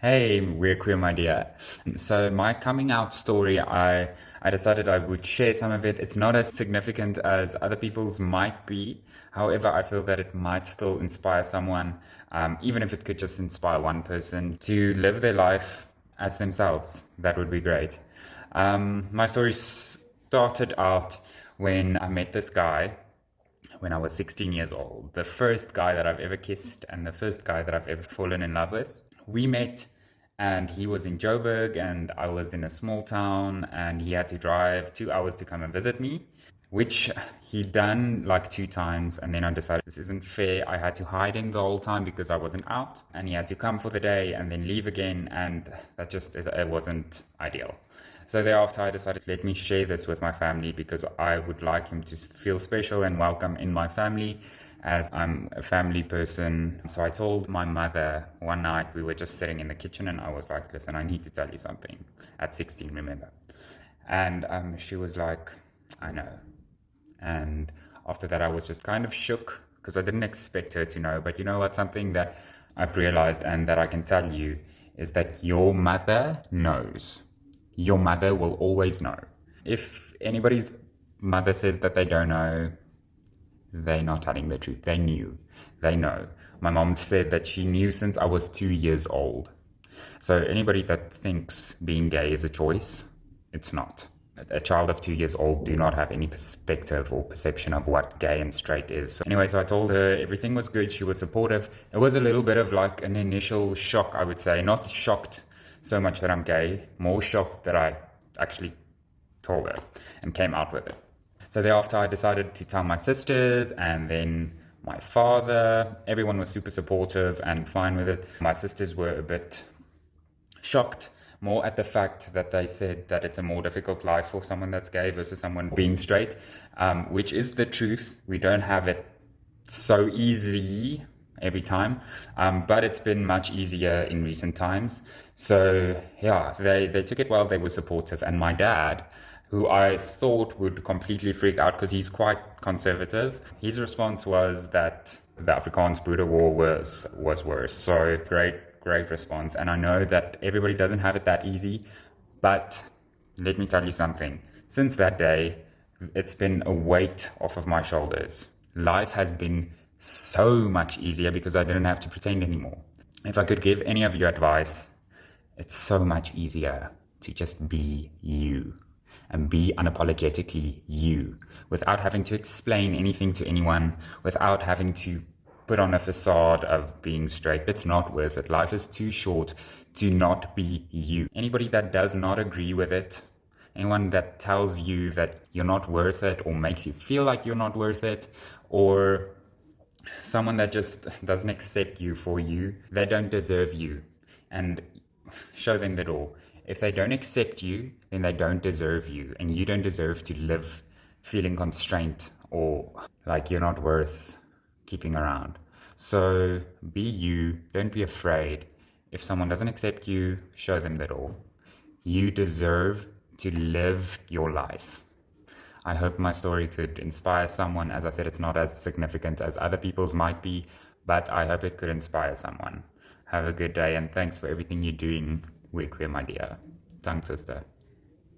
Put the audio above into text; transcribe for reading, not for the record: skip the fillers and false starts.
Hey, we're queer, my dear. So my coming out story, I decided I would share some of it. It's not as significant as other people's might be. However, I feel that it might still inspire someone, even if it could just inspire one person to live their life as themselves. That would be great. My story started out when I met this guy when I was 16 years old. The first guy that I've ever kissed and the first guy that I've ever fallen in love with. We met and he was in Joburg and I was in a small town and he had to drive 2 hours to come and visit me, which he'd done like 2 times. And then I decided this isn't fair. I had to hide him the whole time because I wasn't out and he had to come for the day and then leave again. And that just, it wasn't ideal. So thereafter, I decided, let me share this with my family because I would like him to feel special and welcome in my family as I'm a family person. So I told my mother one night, we were just sitting in the kitchen and I was like, listen, I need to tell you something at 16, remember? And she was like, I know. And after that, I was just kind of shook because I didn't expect her to know. But you know what? Something that I've realized and that I can tell you is that your mother knows. Your mother will always know. If anybody's mother says that they don't know, they're not telling the truth. They knew. They know. My mom said that she knew since I was 2 years old. So anybody that thinks being gay is a choice, it's not. A child of 2 years old do not have any perspective or perception of what gay and straight is. So anyway, so I told her everything was good. She was supportive. It was a little bit of like an initial shock, I would say. Not shocked so much that I'm gay, more shocked that I actually told her and came out with it. So thereafter I decided to tell my sisters and then my father. Everyone was super supportive and fine with it. My sisters were a bit shocked more at the fact that they said that it's a more difficult life for someone that's gay versus someone being straight, which is the truth. We don't have it so easy every time, but it's been much easier in recent times. So yeah, they took it well. They were supportive. And my dad, who I thought would completely freak out because he's quite conservative, his response was that the Afrikaans Boer War was worse. So great response. And I know that everybody doesn't have it that easy, but let me tell you something. Since that day, it's been a weight off of my shoulders. Life has been so much easier because I didn't have to pretend anymore. If I could give any of you advice, it's so much easier to just be you and be unapologetically you without having to explain anything to anyone, without having to put on a facade of being straight. It's not worth it. Life is too short to not be you. Anybody that does not agree with it, anyone that tells you that you're not worth it or makes you feel like you're not worth it, or someone that just doesn't accept you for you, they don't deserve you. And show them the door. If they don't accept you, then they don't deserve you. And you don't deserve to live feeling constrained or like you're not worth keeping around. So be you. Don't be afraid. If someone doesn't accept you, show them the door. You deserve to live your life. I hope my story could inspire someone. As I said, it's not as significant as other people's might be, but I hope it could inspire someone. Have a good day and thanks for everything you're doing. We're queer, my dear. Tongue twister.